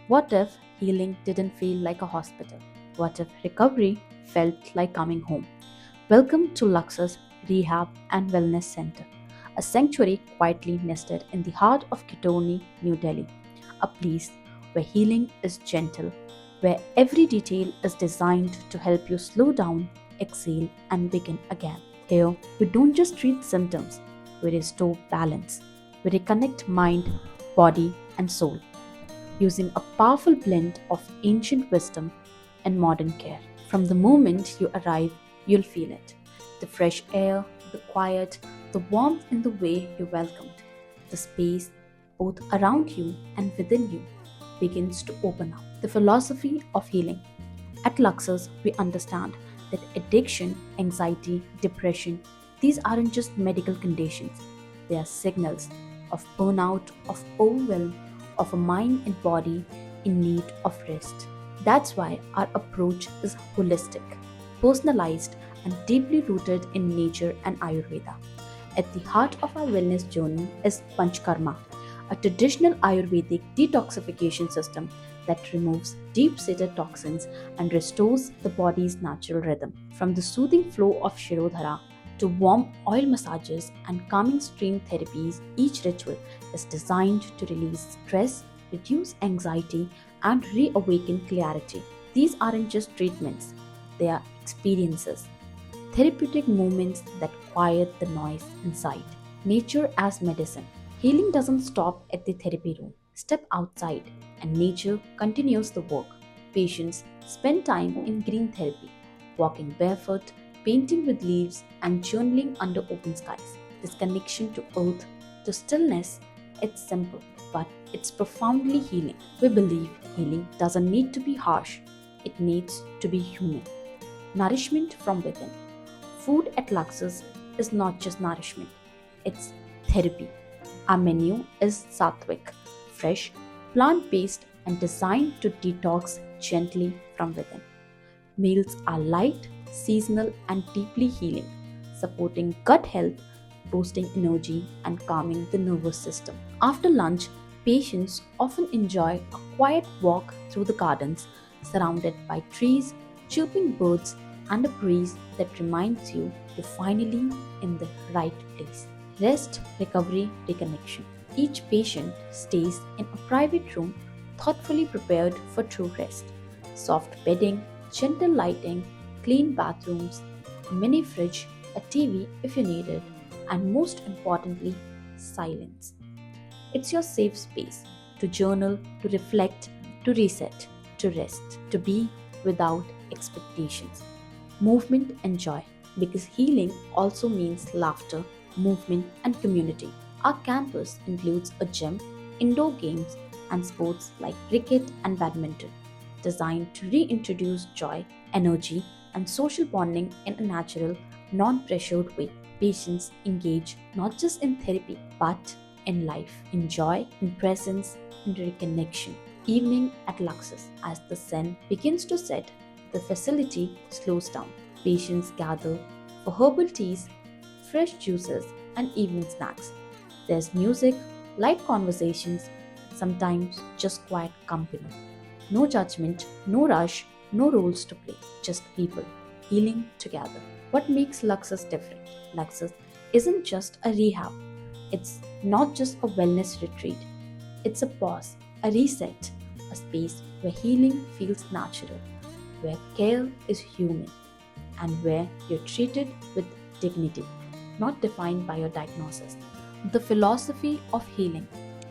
What if healing didn't feel like a hospital? What if recovery felt like coming home? Welcome to Luxus Rehab and Wellness Center, a sanctuary quietly nested in the heart of Kitoni, New Delhi, a place where healing is gentle, where every detail is designed to help you slow down, exhale, and begin again. Here, we don't just treat symptoms, we restore balance, we reconnect mind, body, and soul using a powerful blend of ancient wisdom and modern care. From the moment you arrive, you'll feel it. The fresh air, the quiet, the warmth in the way you're welcomed. The space, both around you and within you, begins to open up. The philosophy of healing. At Luxus, we understand that addiction, anxiety, depression, these aren't just medical conditions. They are signals of burnout, of overwhelm, of a mind and body in need of rest. That's why our approach is holistic, personalized, and deeply rooted in nature and Ayurveda. At the heart of our wellness journey is Panchkarma, a traditional Ayurvedic detoxification system that removes deep seated toxins and restores the body's natural rhythm. From the soothing flow of Shirodhara to warm oil massages and calming stream therapies, each ritual is designed to release stress, reduce anxiety, and reawaken clarity. These aren't just treatments, they are experiences, therapeutic moments that quiet the noise inside. Nature as medicine. Healing doesn't stop at the therapy room. Step outside, and nature continues the work. Patients spend time in green therapy, walking barefoot, painting with leaves, and journaling under open skies. This connection to earth, to stillness, it's simple, but it's profoundly healing. We believe healing doesn't need to be harsh, it needs to be human. Nourishment from within. Food at Luxus is not just nourishment, it's therapy. Our menu is sattvic, fresh, plant based, and designed to detox gently from within. Meals are light, seasonal, and deeply healing, supporting gut health, boosting energy, and calming the nervous system. After lunch, patients often enjoy a quiet walk through the gardens, surrounded by trees, chirping birds, and a breeze that reminds you you're finally in the right place. Rest, recovery, reconnection. Each patient stays in a private room thoughtfully prepared for true rest. Soft bedding, gentle lighting, clean bathrooms, a mini fridge, a TV if you need it, and most importantly, silence. It's your safe space to journal, to reflect, to reset, to rest, to be without expectations. Movement and joy, because healing also means laughter, movement, and community. Our campus includes a gym, indoor games, and sports like cricket and badminton, designed to reintroduce joy, energy, and social bonding in a natural, non pressured way. Patients engage not just in therapy but in life, in joy, in presence, in reconnection. Evening at Luxus. As the sun begins to set, the facility slows down. Patients gather for herbal teas, fresh juices, and evening snacks. There's music, light conversations, sometimes just quiet company. No judgment, no rush, no roles to play, just people healing together. What makes Luxus different? Luxus isn't just a rehab, it's not just a wellness retreat, it's a pause, a reset, a space where healing feels natural, where care is human, and where you're treated with dignity, not defined by your diagnosis. The philosophy of healing.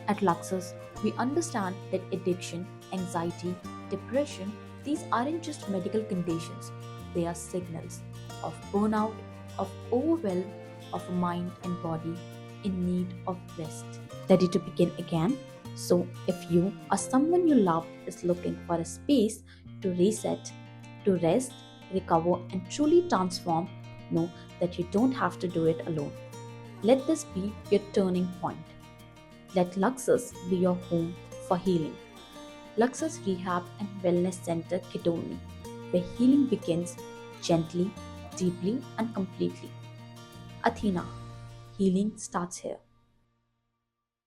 At Luxus, we understand that addiction, anxiety, depression, these aren't just medical conditions, they are signals of burnout, of overwhelm, of a mind and body in need of rest. Ready to begin again? So, if you or someone you love is looking for a space to reset, to rest, recover, and truly transform, know that you don't have to do it alone. Let this be your turning point. Let Luxus be your home for healing. Luxus Rehab and Wellness Center Kidoni, where healing begins gently, deeply, and completely. Athena, healing starts here.